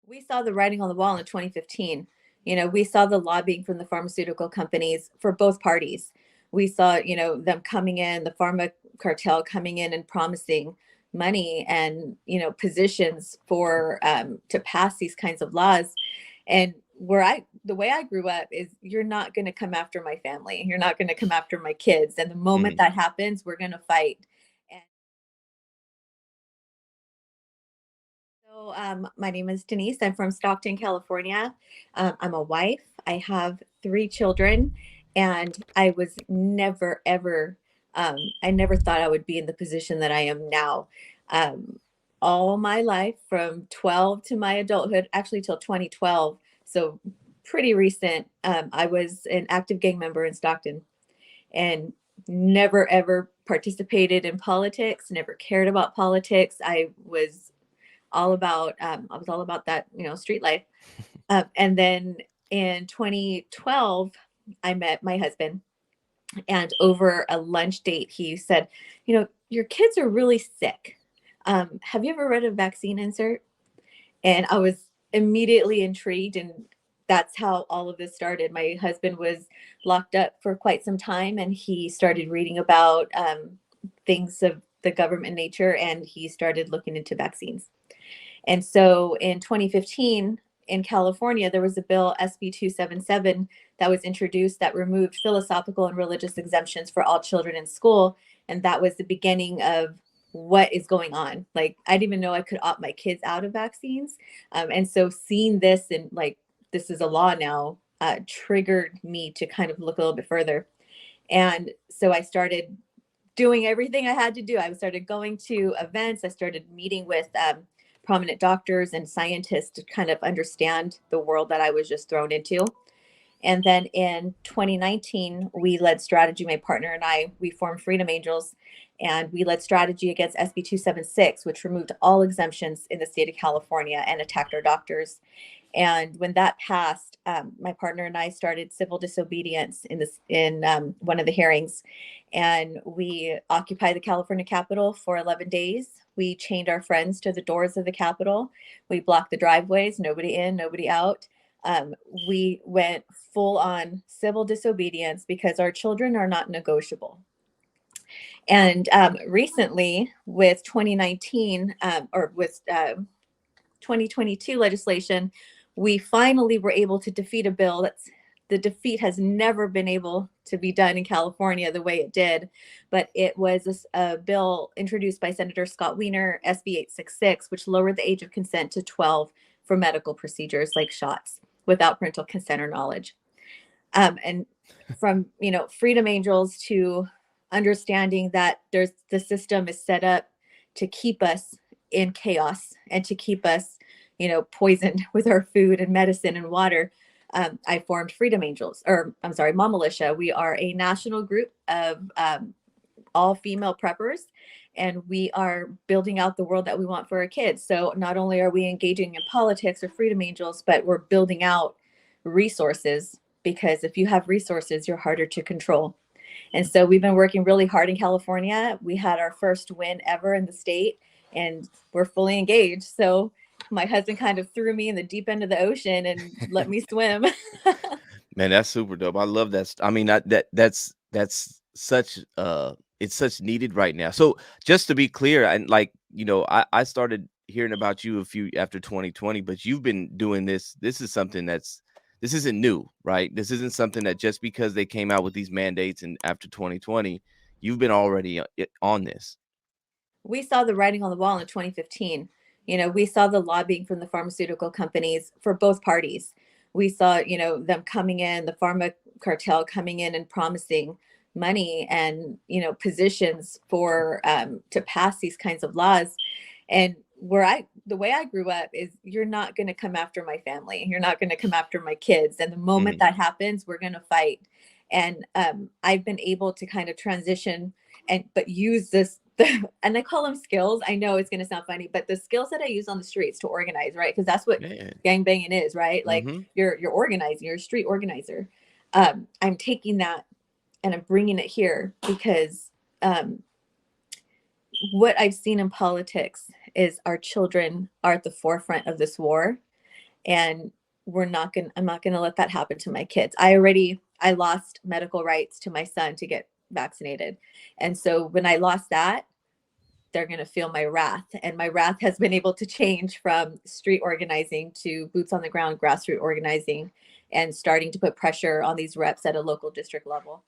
We saw the writing on the wall in 2015. We saw the lobbying from the pharmaceutical companies for both parties. We saw, them coming in, the pharma cartel coming in and promising money and, positions for to pass these kinds of laws. And the way I grew up is you're not going to come after my family. You're not going to come after my kids. And the moment Mhm. that happens, we're going to fight. And my name is Denise. I'm from Stockton, California. I'm a wife. I have three children, and I was never, ever, I never thought I would be in the position that I am now. Um, all my life, from 12 to my adulthood, actually till 2012, so pretty recent, I was an active gang member in Stockton and never, ever participated in politics, never cared about politics. I was all about that, street life. And then in 2012, I met my husband, and over a lunch date, he said, your kids are really sick. Have you ever read a vaccine insert? And I was immediately intrigued, and that's how all of this started. My husband was locked up for quite some time, and he started reading about things of the government nature, and he started looking into vaccines. And so in 2015, in California, there was a bill, SB 277, that was introduced that removed philosophical and religious exemptions for all children in school. And that was the beginning of what is going on. Like, I didn't even know I could opt my kids out of vaccines. And so seeing this and like, this is a law now, triggered me to kind of look a little bit further. And so I started doing everything I had to do. I started going to events. I started meeting with prominent doctors and scientists to kind of understand the world that I was just thrown into. And then in 2019, we led strategy. My partner and I, we formed Freedom Angels, and we led strategy against SB 276, which removed all exemptions in the state of California and attacked our doctors. And when that passed, my partner and I started civil disobedience in one of the hearings, and we occupied the California Capitol for 11 days. We chained our friends to the doors of the Capitol. We blocked the driveways, nobody in, nobody out. Um, we went full on civil disobedience because our children are not negotiable. And recently, with 2019 or with 2022 legislation, we finally were able to defeat a bill that's the defeat has never been able to be done in California the way it did. But it was a bill introduced by Senator Scott Wiener, SB 866, which lowered the age of consent to 12 for medical procedures like shots without parental consent or knowledge. And from, Freedom Angels to understanding that the system is set up to keep us in chaos and to keep us, poisoned with our food and medicine and water. I formed Freedom Angels, or I'm sorry, Mom Militia. We are a national group of all female preppers, and we are building out the world that we want for our kids. So not only are we engaging in politics or Freedom Angels, but we're building out resources, because if you have resources, you're harder to control. And so we've been working really hard in California. We had our first win ever in the state, and we're fully engaged. So my husband kind of threw me in the deep end of the ocean and let me swim. Man, that's super dope. I love that. I mean, that's such it's such needed right now. So just to be clear, and like, I started hearing about you a few after 2020, but you've been doing this. This is something this isn't new, right? This isn't something that just because they came out with these mandates and after 2020, you've been already on this. We saw the writing on the wall in 2015. We saw the lobbying from the pharmaceutical companies for both parties. We saw, them coming in, the pharma cartel coming in and promising money and, positions for to pass these kinds of laws. And the way I grew up is you're not going to come after my family. You're not going to come after my kids. And the moment Mhm. that happens, we're going to fight. And I've been able to kind of transition but use this and I call them skills. I know it's going to sound funny, but the skills that I use on the streets to organize, right? Because that's what Man. gang banging is, right? Like Mhm. you're organizing, you're a street organizer. I'm taking that and I'm bringing it here because um, what I've seen in politics is our children are at the forefront of this war, And I'm not going to let that happen to my kids. I lost medical rights to my son to get vaccinated. And so when I lost that, they're going to feel my wrath. And my wrath has been able to change from street organizing to boots on the ground, grassroots organizing, and starting to put pressure on these reps at a local district level.